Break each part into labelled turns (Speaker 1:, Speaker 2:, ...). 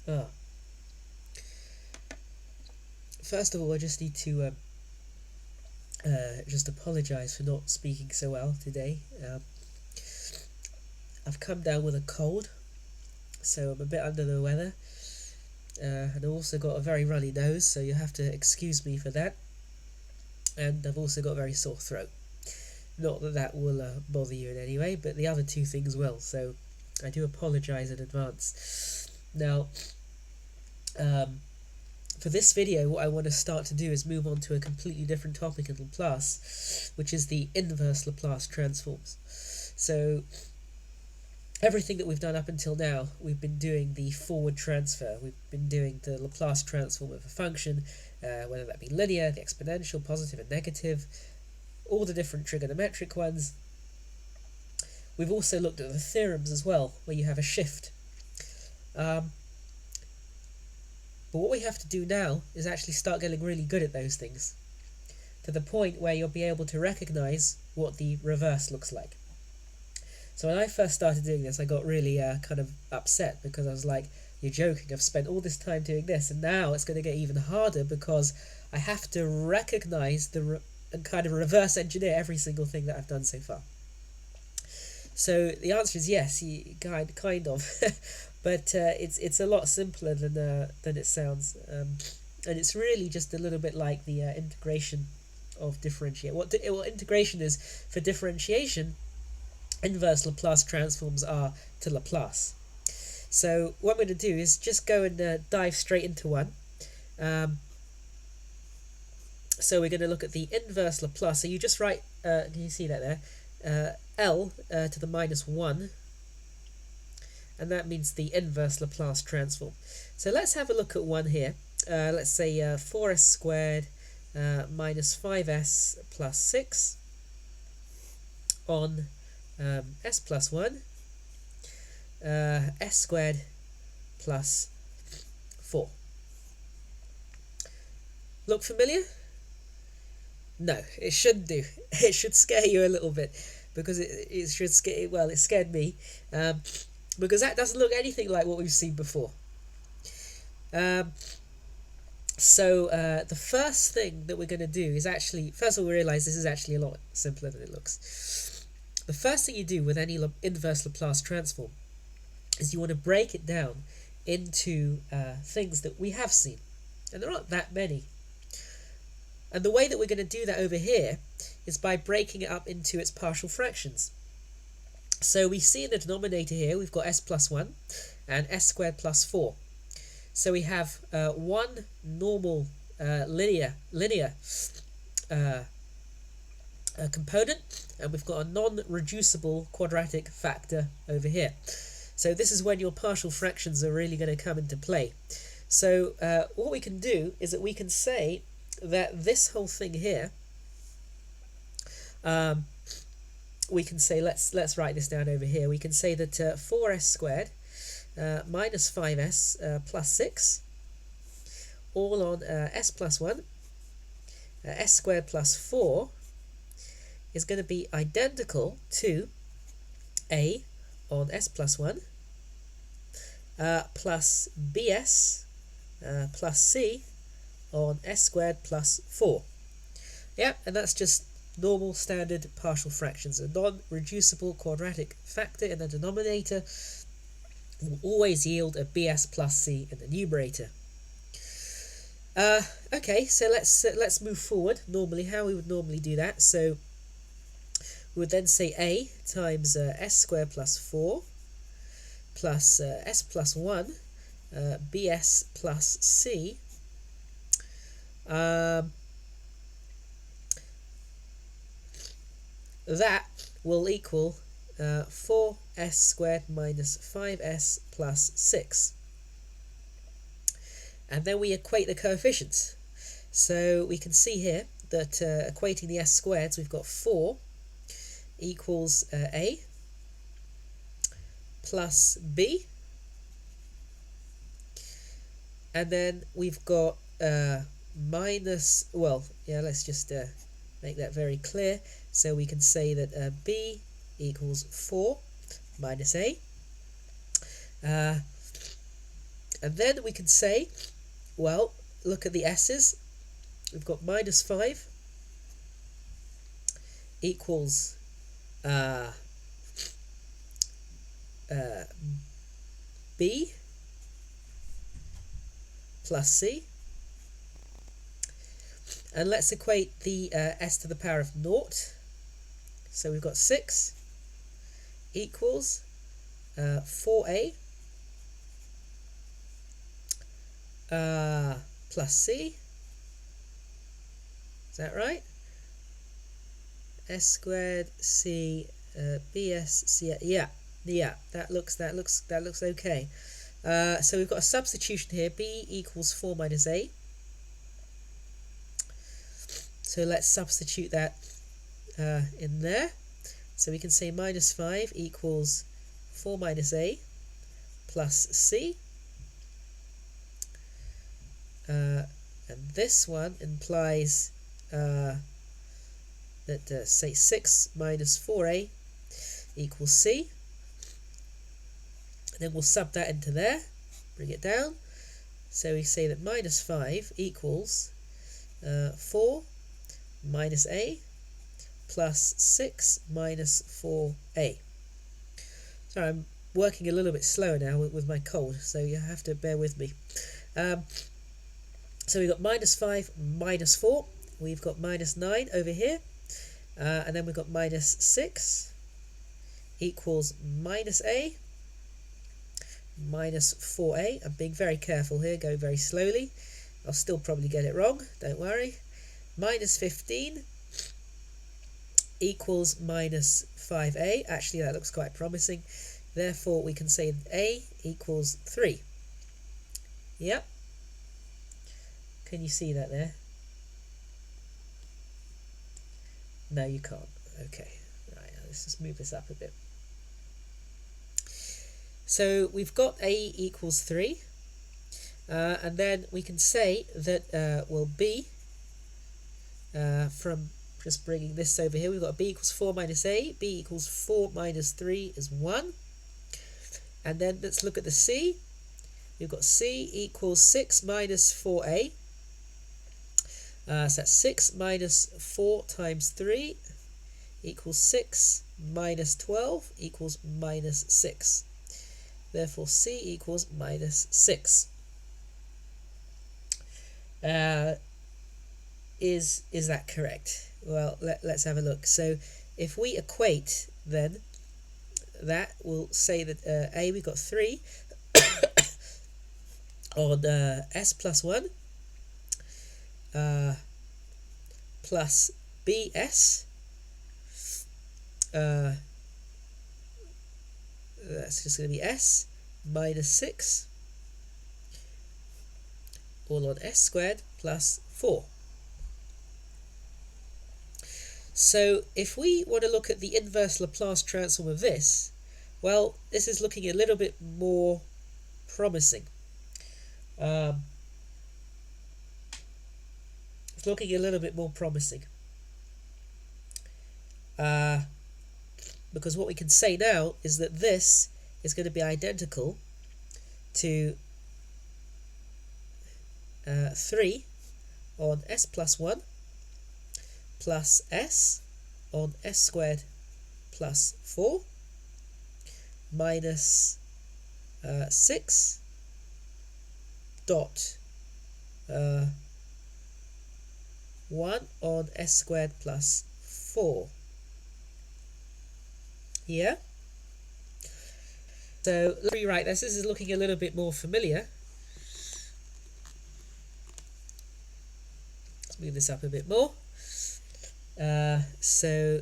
Speaker 1: Ah, first of all, I just need to just apologise for not speaking so well today. I've come down with a cold, so I'm a bit under the weather, and I've also got a very runny nose, so you have to excuse me for that. And I've also got a very sore throat. Not that that will bother you in any way, but the other two things will, so I do apologise in advance. Now, for this video, what I want to start to do is move on to a completely different topic in Laplace, which is the inverse Laplace transforms. So, everything that we've done up until now, we've been doing the forward transfer. We've been doing the Laplace transform of a function, whether that be linear, the exponential, positive and negative, all the different trigonometric ones. We've also looked at the theorems as well, where you have a shift. But what we have to do now is actually start getting really good at those things, to the point where you'll be able to recognise what the reverse looks like. So when I first started doing this, I got really kind of upset, because I was like, you're joking, I've spent all this time doing this, and now it's going to get even harder because I have to recognise and kind of reverse engineer every single thing that I've done so far. So the answer is yes, kind of, but it's a lot simpler than it sounds, and it's really just a little bit like the integration of differentiation. What integration is for differentiation, inverse Laplace transforms are to Laplace. So what I'm going to do is just go and dive straight into one. So we're going to look at the inverse Laplace. So you just write, can you see that there? L to the minus 1, and that means the inverse Laplace transform. So let's have a look at one here. Let's say 4s squared minus 5s plus 6 on s plus 1, s squared plus 4. Look familiar? No, it shouldn't do. It should scare you a little bit, because it should scare. Well, it scared me, because that doesn't look anything like what we've seen before. So the first thing that we're going to do is actually, first of all, we realise this is actually a lot simpler than it looks. The first thing you do with any inverse Laplace transform is you want to break it down into things that we have seen, and there aren't that many. And the way that we're going to do that over here is by breaking it up into its partial fractions. So we see in the denominator here, we've got s plus 1 and s squared plus 4. So we have one normal linear component, and we've got a non-reducible quadratic factor over here. So this is when your partial fractions are really going to come into play. So what we can do is that we can say that this whole thing here, we can say, let's write this down over here. We can say that 4s squared minus 5s plus 6, all on s plus 1, s squared plus 4, is going to be identical to a on s plus 1 plus bs plus c on s squared plus 4. Yeah, and that's just normal standard partial fractions. A non-reducible quadratic factor in the denominator will always yield a bs plus c in the numerator. Okay, so let's move forward. Normally, how we would normally do that. So we would then say a times s squared plus 4 plus s plus 1 bs plus c. That will equal 4s squared minus 5s plus 6. And then we equate the coefficients. So we can see here that equating the s squareds, we've got 4 equals a plus b. And then we've got minus, well, yeah, let's just make that very clear. So we can say that b equals 4 minus a. And then we can say, well, look at the s's. We've got minus 5 equals b plus c. And let's equate the s to the power of 0. So we've got 6 equals 4a plus c. Is that right? S squared c bs c. Yeah. That looks okay. So we've got a substitution here. B equals 4 minus a. So let's substitute that in there. So we can say minus 5 equals 4 minus a plus c. And this one implies that, say, 6 minus 4a equals c. And then we'll sub that into there, bring it down. So we say that minus 5 equals 4 minus a plus 6 minus 4a. Sorry, I'm working a little bit slower now with my cold, so you have to bear with me. So we've got minus 5 minus 4. We've got minus 9 over here. And then we've got minus 6 equals minus a minus 4a. I'm being very careful here, going very slowly. I'll still probably get it wrong, don't worry. Minus 15 equals minus 5a. Actually, that looks quite promising. Therefore, we can say that a equals 3. Yep. Can you see that there? No, you can't. Okay. Right, let's just move this up a bit. So we've got a equals 3. And then we can say that, well, b, from just bringing this over here, we've got b equals 4 minus a. B equals 4 minus 3 is 1. And then let's look at the c. We've got c equals 6 minus 4a. So that's 6 minus 4 times 3 equals 6 minus 12 equals minus 6. Therefore, c equals minus 6. Is that correct? Well, let's have a look. So if we equate, then that will say that a, we've got 3 on s plus 1 plus bs, that's just going to be s minus 6 all on s squared plus 4. So if we want to look at the inverse Laplace transform of this, well, this is looking a little bit more promising. It's looking a little bit more promising. Because what we can say now is that this is going to be identical to 3 on s plus 1 plus s on s squared plus 4 minus 6 dot 1 on s squared plus 4. Yeah? So let's rewrite this. This is looking a little bit more familiar. Let's move this up a bit more. So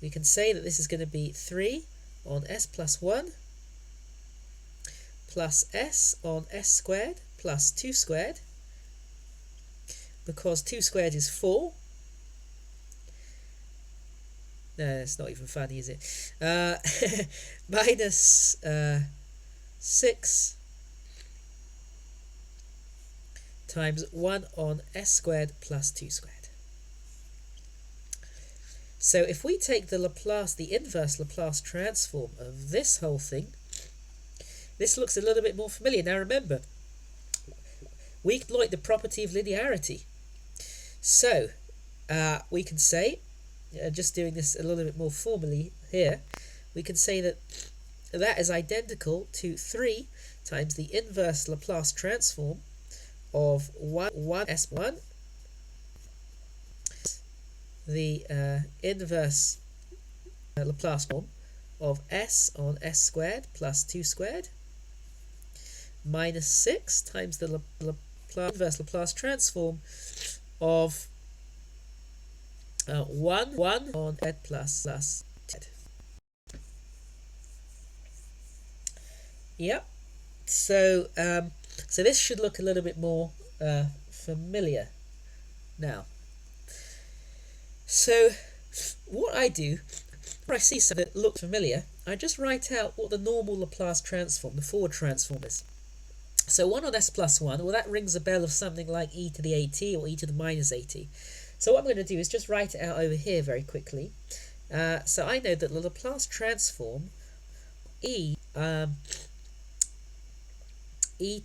Speaker 1: we can say that this is going to be 3 on s plus 1 plus s on s squared plus 2 squared, because 2 squared is 4. No, it's not even funny, is it? Minus 6 times 1 on s squared plus 2 squared. So if we take the Laplace, the inverse Laplace transform of this whole thing, this looks a little bit more familiar. Now remember, we exploit the property of linearity. So we can say, just doing this a little bit more formally here, we can say that that is identical to 3 times the inverse Laplace transform of 1s1, the inverse Laplace form of s on s squared plus 2 squared minus 6 times the inverse Laplace transform of 1 on z plus z. Yep. So so this should look a little bit more familiar now. So what I do when I see something that looks familiar, I just write out what the normal Laplace transform, the forward transform is. So 1 on s plus 1, well, that rings a bell of something like e to the at or e to the minus at. So what I'm going to do is just write it out over here very quickly. So I know that the Laplace transform e to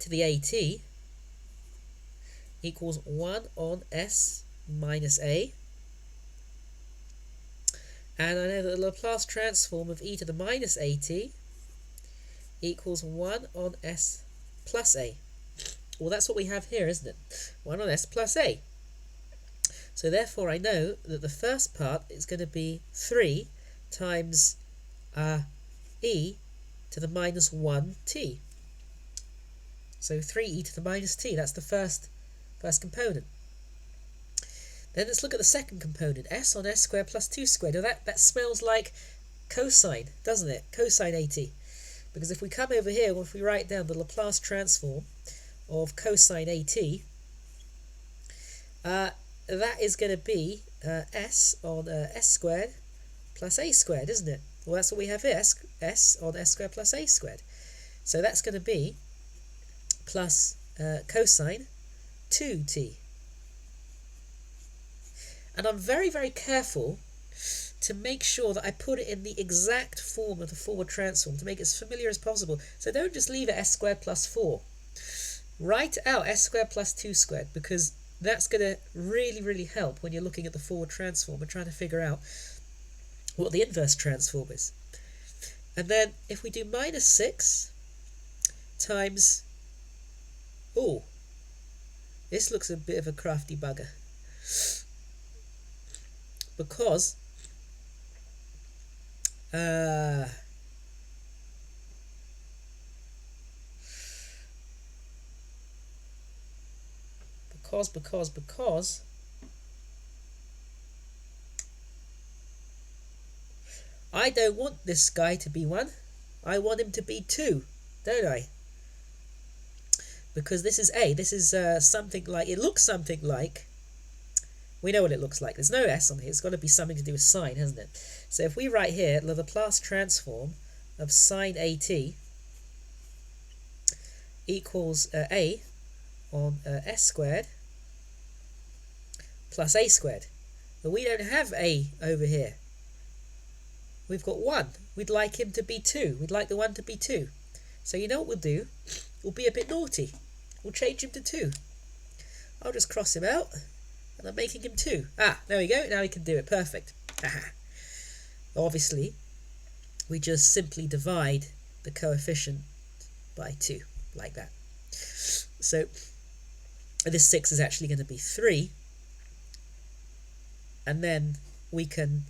Speaker 1: the at equals 1 on s minus a. And I know that the Laplace transform of e to the minus at equals 1 on s plus a. Well, that's what we have here, isn't it? 1 on s plus a. So therefore I know that the first part is going to be 3 times e to the minus 1t. So 3e to the minus t, that's the first component. Then let's look at the second component, s on s squared plus 2 squared. Now that smells like cosine, doesn't it? Cosine at. Because if we come over here, if we write down the Laplace transform of cosine at, that is going to be s on s squared plus a squared, isn't it? Well, that's what we have here, s on s squared plus a squared. So that's going to be plus cosine 2t. And I'm very, very careful to make sure that I put it in the exact form of the forward transform to make it as familiar as possible. So don't just leave it s squared plus 4. Write out s squared plus 2 squared, because that's going to really, really help when you're looking at the forward transform and trying to figure out what the inverse transform is. And then if we do minus 6 times... Oh, this looks a bit of a crafty bugger. Because I don't want this guy to be 1. I want him to be 2, don't I? Because this is a. This is something like, it looks something like, we know what it looks like. There's no s on here. It's got to be something to do with sine, hasn't it? So if we write here the Laplace transform of sine at equals a on s squared plus a squared. But we don't have a over here. We've got 1. We'd like him to be 2. We'd like the 1 to be 2. So you know what we'll do? We'll be a bit naughty. We'll change him to 2. I'll just cross him out. And I'm making him 2. Ah, there we go. Now we can do it. Perfect. Obviously, we just simply divide the coefficient by 2, like that. So this 6 is actually going to be 3. And then we can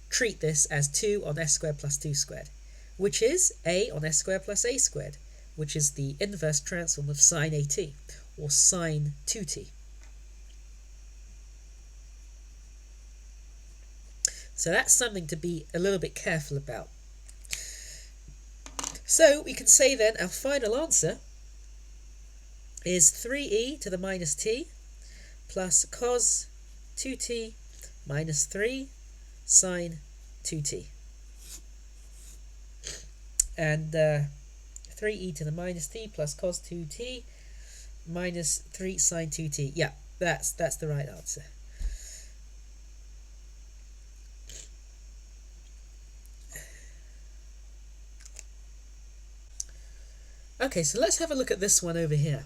Speaker 1: treat this as 2 on s squared plus 2 squared, which is a on s squared plus a squared, which is the inverse transform of sine at, or sine 2t. So that's something to be a little bit careful about. So we can say then our final answer is 3e to the minus t plus cos 2t minus 3 sine 2t. And 3e to the minus t plus cos 2t minus 3 sine 2t. Yeah, that's the right answer. Okay, so let's have a look at this one over here.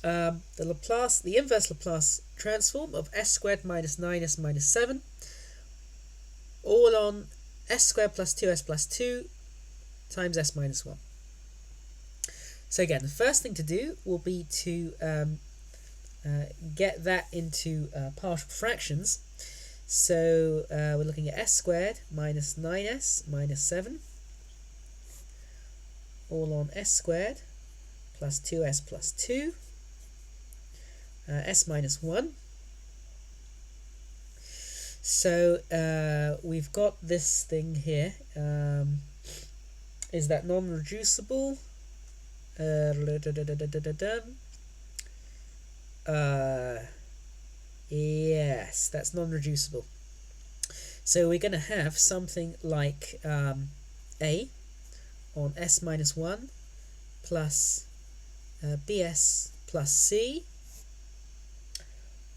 Speaker 1: The inverse Laplace transform of s squared minus 9s minus 7, all on s squared plus 2s plus 2 times s minus 1. So again, the first thing to do will be to get that into partial fractions. So we're looking at s squared minus 9s minus 7, all on s squared plus 2s plus 2, s minus 1. So we've got this thing here. Is that non-reducible? Yes, that's non-reducible. So we're going to have something like a on s minus 1 plus bs plus c,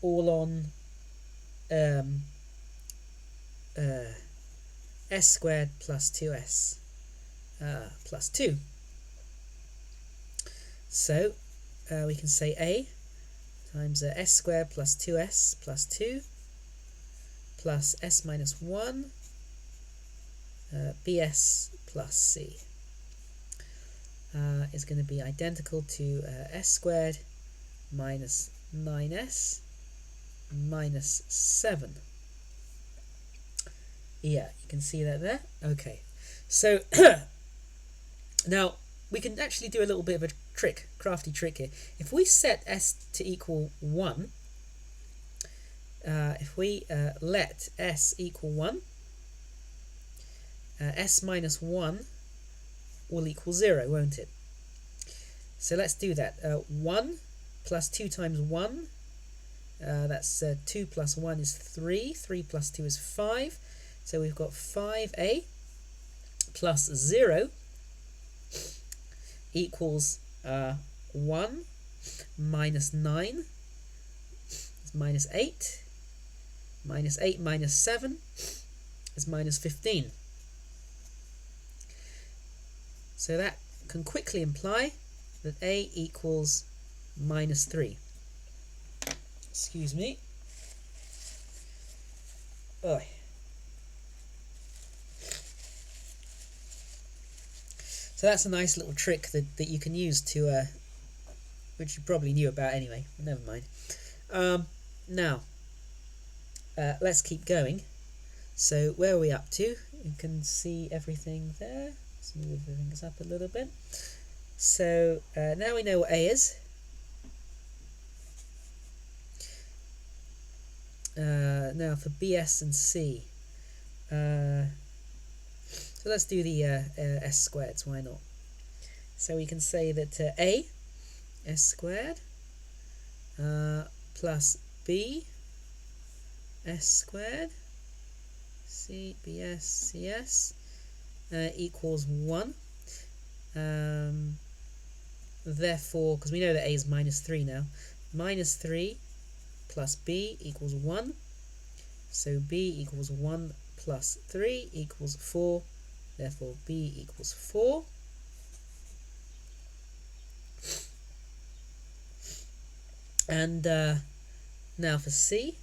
Speaker 1: all on s squared plus 2s plus 2. So we can say a times s squared plus 2s plus 2 plus s minus 1 bs plus c is going to be identical to s squared minus 9s minus 7. Yeah, you can see that there. Okay, so now we can actually do a little bit of a crafty trick here. If we set s to equal 1, if we let s equal 1, s minus 1 will equal 0, won't it? So let's do that. 1 plus 2 times 1, that's 2 plus 1 is 3, 3 plus 2 is 5, so we've got 5a plus 0 equals 1 minus 9 is minus 8, minus 8 minus 7 is minus 15. So that can quickly imply that a equals minus 3. Excuse me. Oi. So that's a nice little trick that you can use to, which you probably knew about anyway, never mind. Now, let's keep going. So where are we up to? You can see everything there. Let's move things up a little bit. So now we know what a is. Now for bs and c. So let's do the s squareds, why not? So we can say that a, s squared, plus b, s squared, c, bs, cs, equals 1. Therefore, because we know that a is minus 3 now, minus 3 plus b equals 1. So b equals 1 plus 3 equals 4. Therefore, b equals 4. And now for c.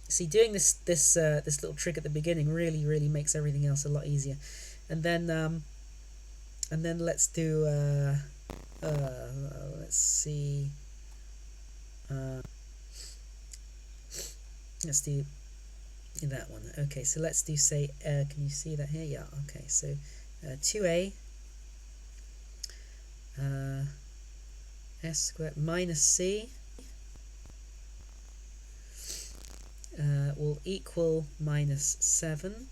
Speaker 1: See, doing this little trick at the beginning really makes everything else a lot easier. And then let's do let's see. Let's do that one. Okay, so let's do, say, can you see that here? Yeah, okay, so 2a s squared minus c will equal minus 7.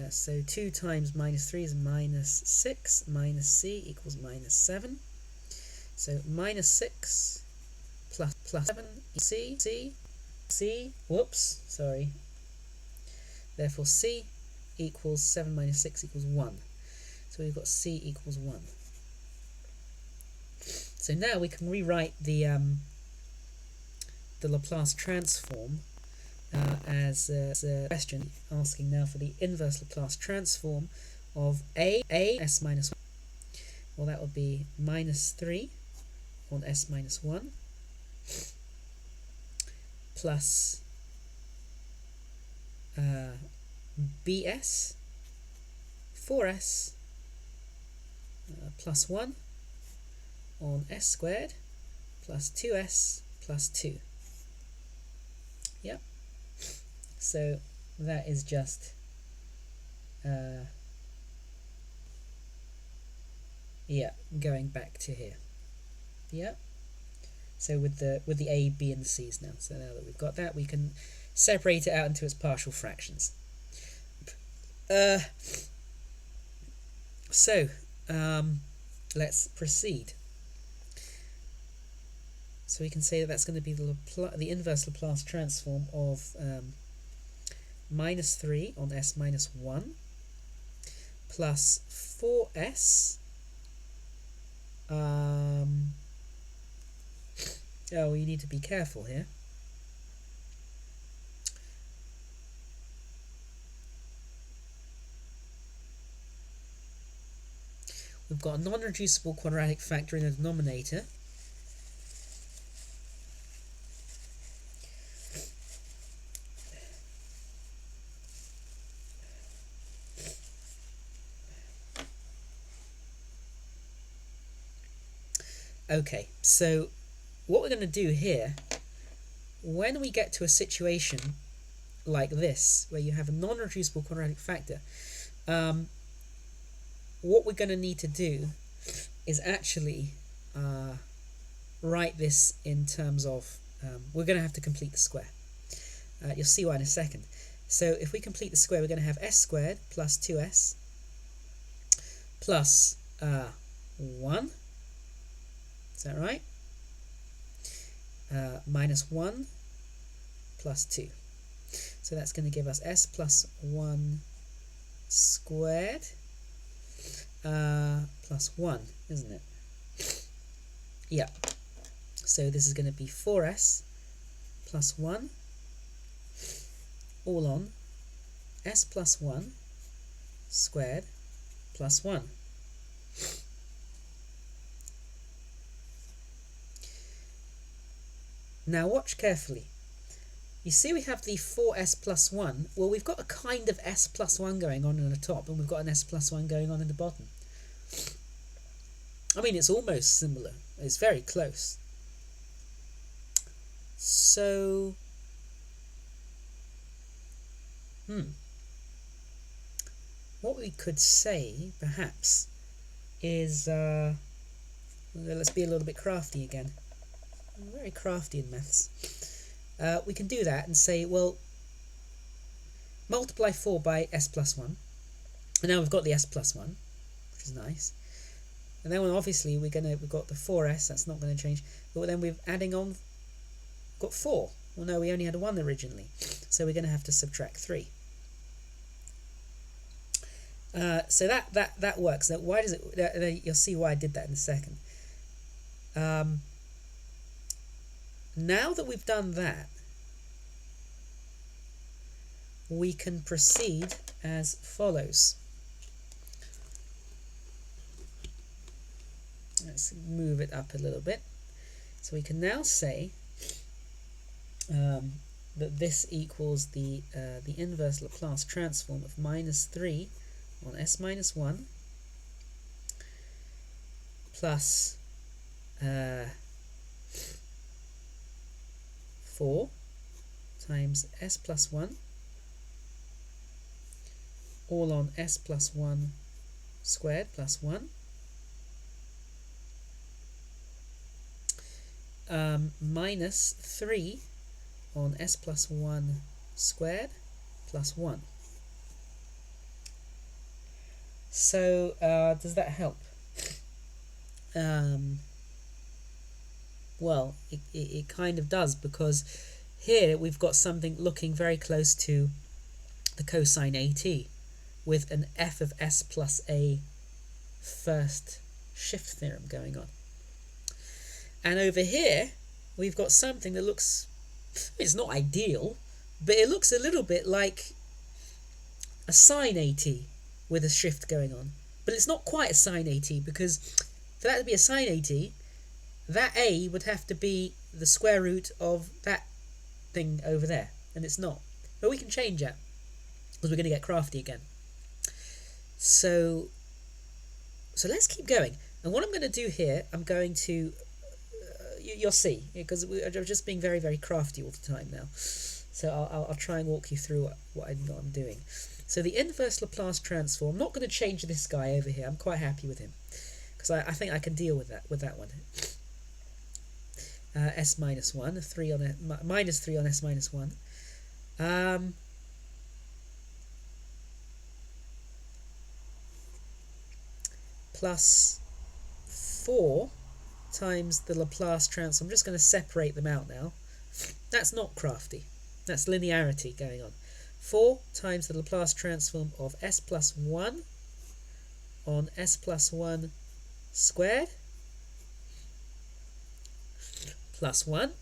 Speaker 1: So 2 times minus 3 is minus 6, minus c equals minus 7. So minus 6 plus 7 c, whoops, sorry. Therefore c equals 7 minus 6 equals 1. So we've got c equals 1. So now we can rewrite the Laplace transform as a question asking now for the inverse Laplace transform of a s minus 1. Well, that would be minus 3 on s minus 1 plus bs 4s plus 1 on s squared plus 2s plus 2. Yep. So that is just going back to here. Yep. So with the a, b, and the c's now. So now that we've got that, we can separate it out into its partial fractions. Let's proceed. So we can say that that's going to be the inverse Laplace transform of minus 3 on s minus 1 plus 4s. Oh, you need to be careful here. We've got a non-reducible quadratic factor in the denominator. Okay, so what we're going to do here, when we get to a situation like this, where you have a non-reducible quadratic factor, what we're going to need to do is actually write this in terms of, we're going to have to complete the square. You'll see why in a second. So if we complete the square, we're going to have s squared plus 2s plus 1. Is that right? Minus 1 plus 2. So that's going to give us s plus 1 squared plus 1, isn't it? Yeah. So this is going to be 4s plus 1 all on s plus 1 squared plus 1. Now watch carefully. You see we have the 4s plus 1. Well, we've got a kind of s plus 1 going on in the top, and we've got an s plus 1 going on in the bottom. I mean, it's almost similar. It's very close. So, what we could say, perhaps, is, let's be a little bit crafty again. I'm very crafty in maths. We can do that and say, well, multiply 4 by s plus 1. And now we've got the s plus 1, which is nice. And then obviously we've got the 4s, that's not going to change. But then we're adding on, got 4. Well, no, we only had 1 originally. So we're going to have to subtract 3. So that works. Now, why does it? You'll see why I did that in a second. Now that we've done that, we can proceed as follows. Let's move it up a little bit. So we can now say that this equals the inverse Laplace transform of minus 3 on s minus 1 plus 4 times s plus 1 all on s plus 1 squared plus 1 minus 3 on s plus 1 squared plus 1. So does that help? Well, it kind of does, because here we've got something looking very close to the cosine AT with an f of s plus a first shift theorem going on. And over here we've got something that looks, it's not ideal, but it looks a little bit like a sine AT with a shift going on. But it's not quite a sine AT, because for that to be a sine AT, that A would have to be the square root of that thing over there, and it's not. But we can change that, because we're going to get crafty again. So let's keep going. And what I'm going to do here, I'm going to, you'll see, because I'm just being very, very crafty all the time now. So I'll try and walk you through what I'm doing. So the inverse Laplace transform, I'm not going to change this guy over here. I'm quite happy with him, because I think I can deal with that one. S minus 1, minus 3 on S minus 1. Plus 4 times the Laplace transform. I'm just going to separate them out now. That's not crafty. That's linearity going on. 4 times the Laplace transform of S plus 1 on S plus 1 squared plus 1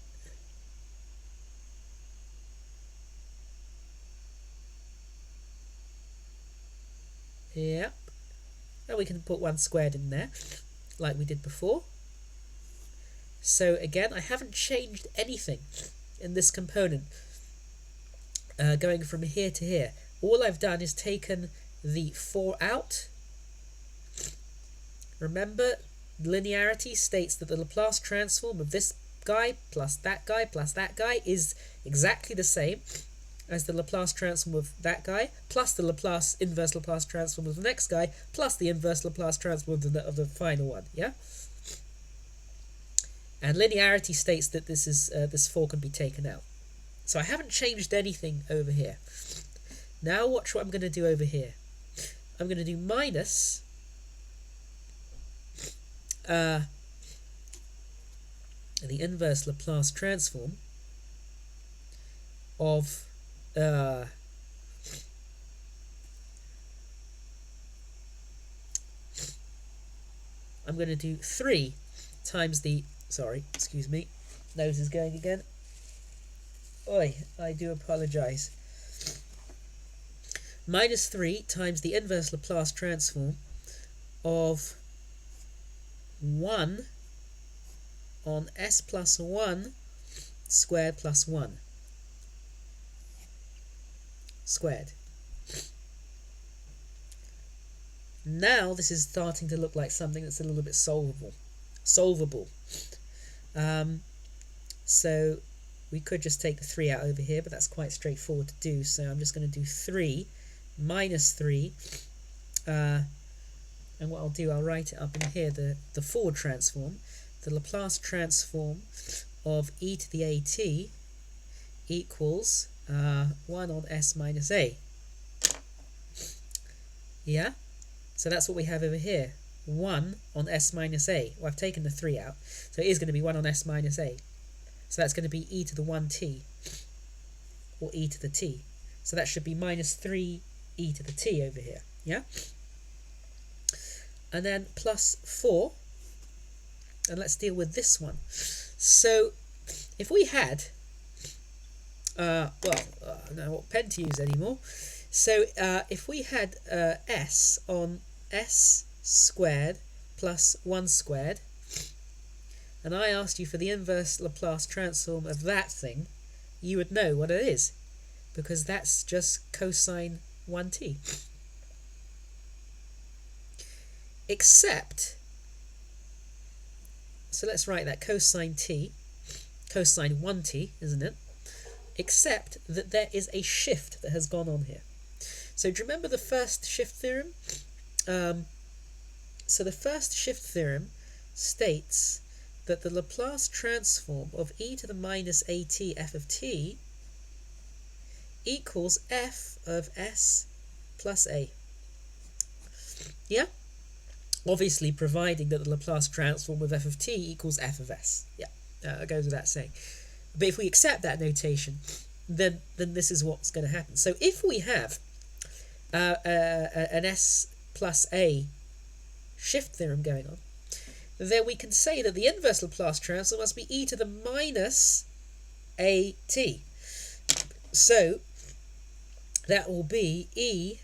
Speaker 1: Yep. And we can put 1 squared in there, like we did before. So again, I haven't changed anything in this component going from here to here. All I've done is taken the 4 out. Remember, linearity states that the Laplace transform of this guy plus that guy is exactly the same as the Laplace transform of that guy, plus the inverse Laplace transform of the next guy, plus the inverse Laplace transform of the final one, yeah? And linearity states that this 4 can be taken out. So I haven't changed anything over here. Now watch what I'm going to do over here. I'm going to do minus the inverse Laplace transform of I'm going to do 3 times the, sorry, excuse me, nose is going again. Oi, I do apologise. Minus 3 times the inverse Laplace transform of 1 on S plus 1 squared plus 1 squared. Now this is starting to look like something that's a little bit solvable. So we could just take the 3 out over here, but that's quite straightforward to do. So I'm just going to do 3 minus 3. And what I'll do, I'll write it up in here, the forward transform. The Laplace transform of e to the at equals 1 on S minus a. Yeah? So that's what we have over here. 1 on S minus a. Well, I've taken the 3 out. So it is going to be 1 on S minus a. So that's going to be e to the 1t, or e to the t. So that should be minus 3 e to the t over here. Yeah? And then plus 4. And let's deal with this one. So if we had, I don't know what pen to use anymore. So if we had s on s squared plus 1 squared, and I asked you for the inverse Laplace transform of that thing, you would know what it is, because that's just cosine 1t. Except, so let's write that cosine 1t, isn't it? Except that there is a shift that has gone on here. So do you remember the first shift theorem? So the first shift theorem states that the Laplace transform of e to the minus at f of t equals f of s plus a. Yeah? Obviously providing that the Laplace transform of f of t equals f of s. Yeah, that goes without saying. But if we accept that notation, then this is what's going to happen. So if we have an s plus a shift theorem going on, then we can say that the inverse Laplace transform must be e to the minus at. So that will be e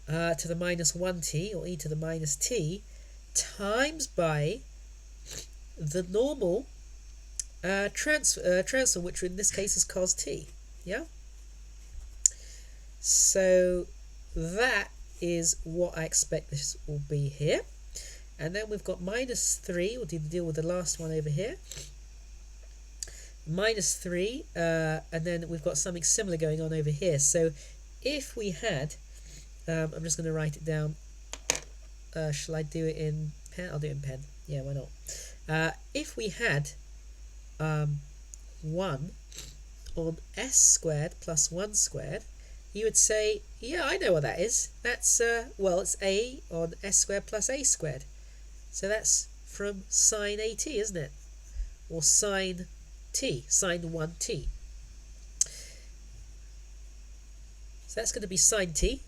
Speaker 1: to the minus 1t, or e to the minus t, times by the normal transform, which in this case is cos t. Yeah? So that is what I expect this will be here. And then we've got minus 3, we'll deal with the last one over here. Minus 3, and then we've got something similar going on over here. So if we had, I'm just going to write it down. Shall I do it in pen? I'll do it in pen. Yeah, why not? If we had 1 on s squared plus 1 squared, you would say, yeah, I know what that is. That's, well, it's a on s squared plus a squared. So that's from sine at, isn't it? Or sine t, sine 1t. So that's going to be sine t.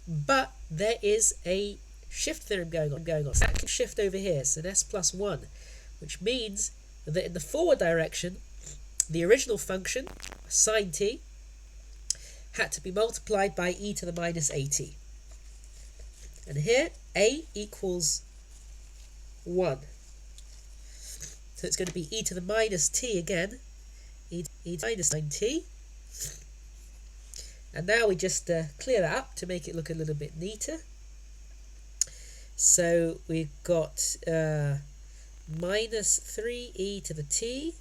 Speaker 1: But there is a shift theorem going on. So that can shift over here, so an s plus 1, which means that in the forward direction, the original function, sine t, had to be multiplied by e to the minus at. And here, a equals 1. So it's going to be e to the minus t again, e to the minus sine t. And now we just clear that up to make it look a little bit neater. So we've got minus 3e to the t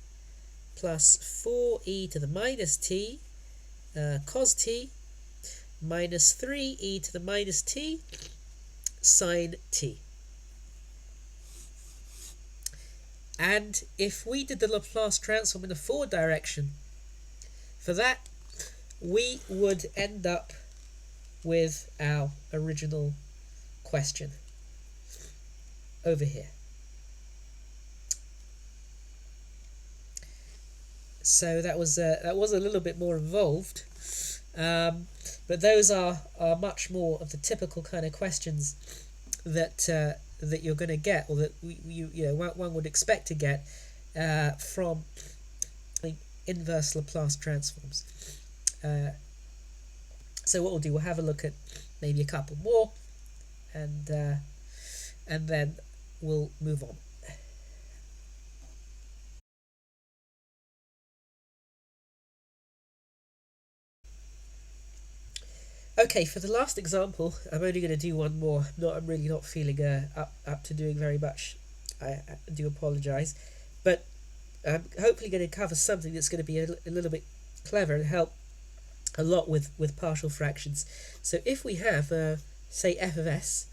Speaker 1: plus 4e to the minus t cos t minus 3e to the minus t sine t. And if we did the Laplace transform in the forward direction, for that we would end up with our original question over here. So that was a little bit more involved, but those are much more of the typical kind of questions that that you're going to get, or that one would expect to get from inverse Laplace transforms. So what we'll do, we'll have a look at maybe a couple more, and then we'll move on. Okay, for the last example, I'm only going to do one more. I'm really not feeling up to doing very much. I do apologise, but I'm hopefully going to cover something that's going to be a little bit clever and help a lot with partial fractions. So if we have, say, f of s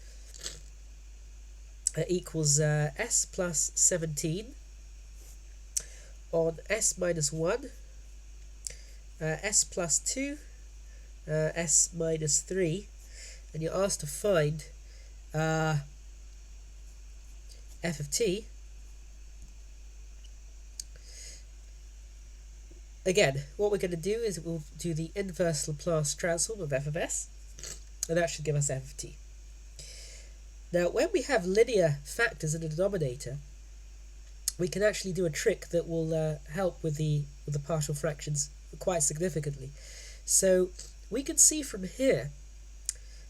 Speaker 1: equals s plus 17 on s minus 1, s plus 2, s minus 3, and you're asked to find f of t. Again, what we're going to do is we'll do the inverse Laplace transform of f of s, and that should give us f of t. Now, when we have linear factors in the denominator, we can actually do a trick that will help with the partial fractions quite significantly. So we can see from here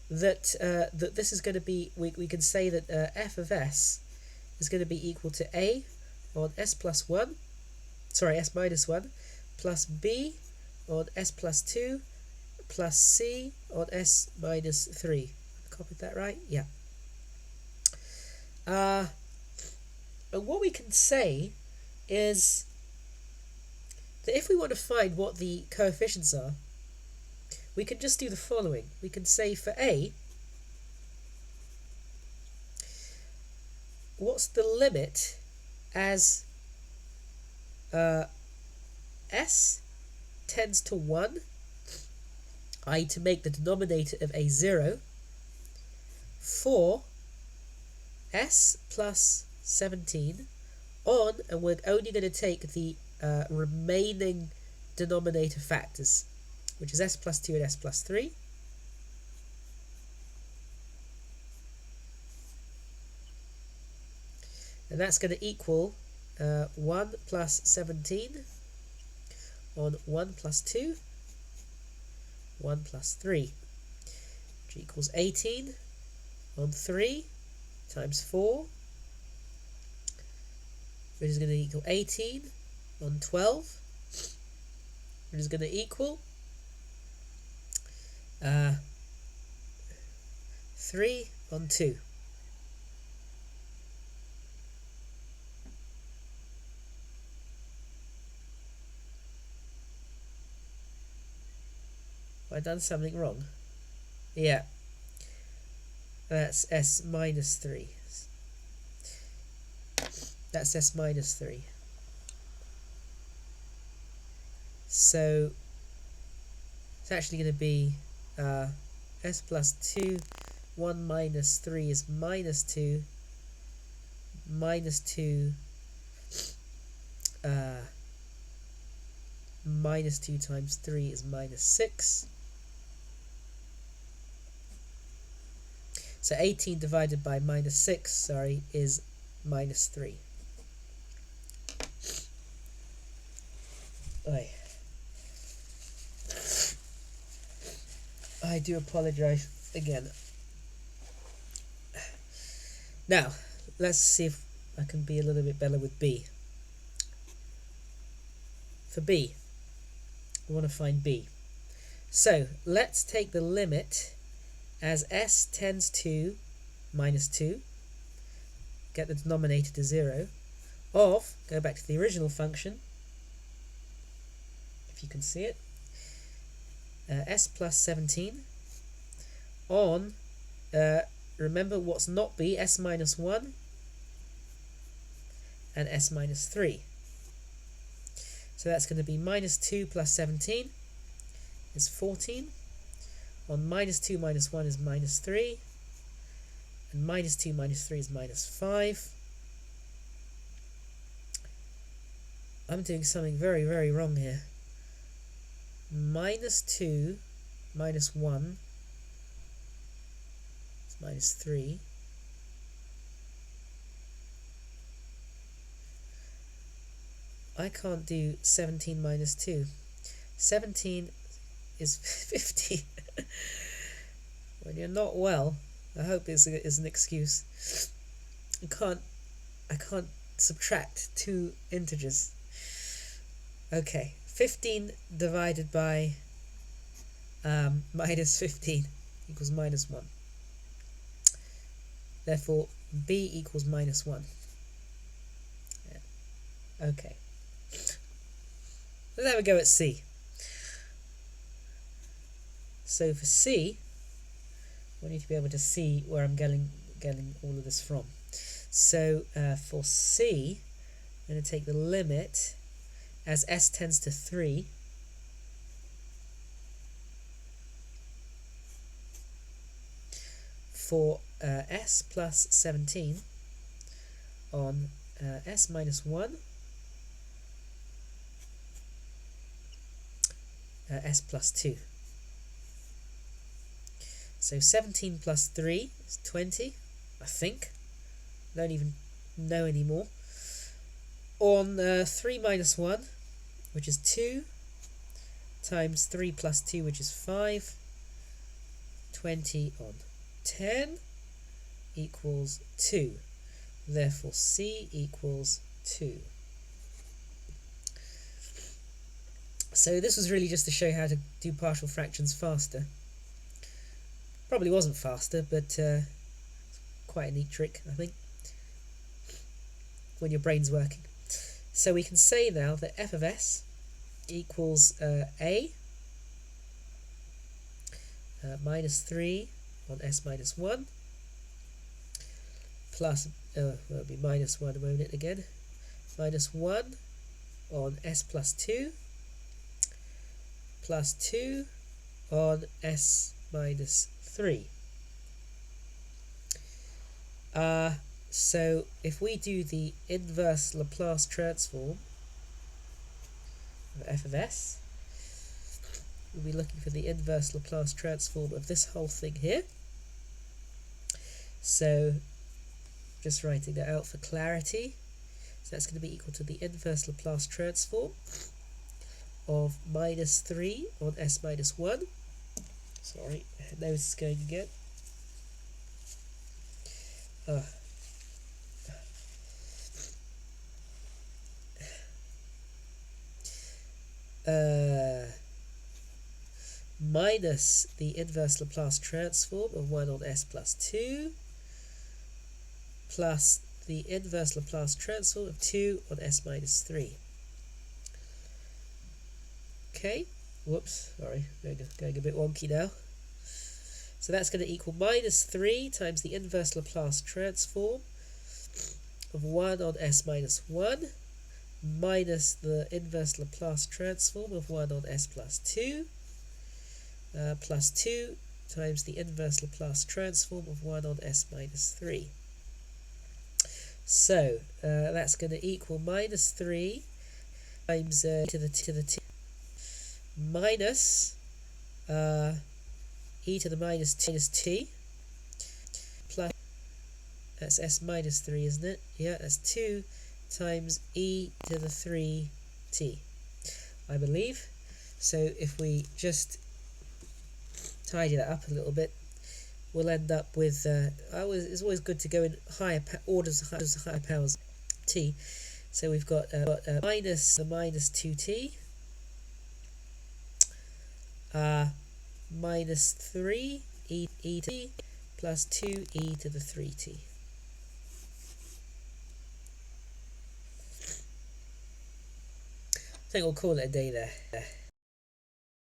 Speaker 1: that that this is going to be, we can say that f of s is going to be equal to a on s plus 1, sorry, s minus 1, plus b on s plus 2, plus c on s minus 3. Copied that right? Yeah. And what we can say is that if we want to find what the coefficients are, we can just do the following. We can say for a, what's the limit as s tends to 1, i.e. to make the denominator of a 0, for s plus 17 on, and we're only going to take the remaining denominator factors, which is s plus 2 and s plus 3. And that's going to equal 1 plus 17 on 1 plus 2, 1 plus 3, which which equals 18 on 3 times 4, which is going to equal 18 on 12, which is going to equal 3 on 2. Have I done something wrong? Yeah. That's s minus 3. That's s minus 3. So it's actually going to be s plus 2, 1 minus 3 is minus 2, minus 2, minus 2 times 3 is minus 6. So 18 divided by minus 6, sorry, is minus 3. Oy. I do apologise again. Now, let's see if I can be a little bit better with b. For b, we want to find b. So, let's take the limit as s tends to minus 2, get the denominator to 0, of, go back to the original function, if you can see it, s plus 17 on, remember what's not b, s minus 1 and s minus 3. So that's going to be minus 2 plus 17 is 14. On minus 2 minus 1 is minus 3. And minus 2 minus 3 is minus 5. I'm doing something very, very wrong here. Minus 2 minus 1 is minus 3. I can't do 17 minus 2. 17 is 15. When you're not well, I hope it's an excuse. I can't subtract two integers. Okay, 15 divided by minus 15 equals minus 1. Therefore, b equals minus 1. Yeah. Okay. Let's have a go at c. So for c, we need to be able to see where I'm getting all of this from. So for c, I'm going to take the limit as s tends to 3. For s plus 17 on s minus 1, s plus 2. So 17 plus 3 is 20, I think. Don't even know anymore. On 3 minus 1, which is 2, times 3 plus 2, which is 5. 20 on 10 equals 2. Therefore, c equals 2. So this was really just to show how to do partial fractions faster. Probably wasn't faster, but quite a neat trick, I think, when your brain's working. So we can say now that f of s equals a minus 3 on s minus 1 plus, well, it'll be minus 1 a moment again, minus 1 on s plus 2 plus 2 on s minus 3. So if we do the inverse Laplace transform of f of s, we'll be looking for the inverse Laplace transform of this whole thing here. So just writing that out for clarity, so that's going to be equal to the inverse Laplace transform of minus 3 on s minus 1. Sorry, nose is going again. Minus the inverse Laplace transform of 1 on s plus 2 plus the inverse Laplace transform of 2 on s minus 3. Okay, whoops, sorry, going a bit wonky now. So that's going to equal minus 3 times the inverse Laplace transform of 1 on s minus 1 minus the inverse Laplace transform of 1 on s plus 2 plus 2 times the inverse Laplace transform of 1 on s minus 3. So that's going to equal minus 3 times to the t minus e to the minus t plus, that's s minus 3, isn't it? Yeah, that's 2 times e to the 3t, I believe. So if we just tidy that up a little bit, we'll end up with it's always good to go in higher orders of higher powers t. So we've got minus the minus 2t minus 3 e t plus 2e to the 3t. I think we'll call it a day there.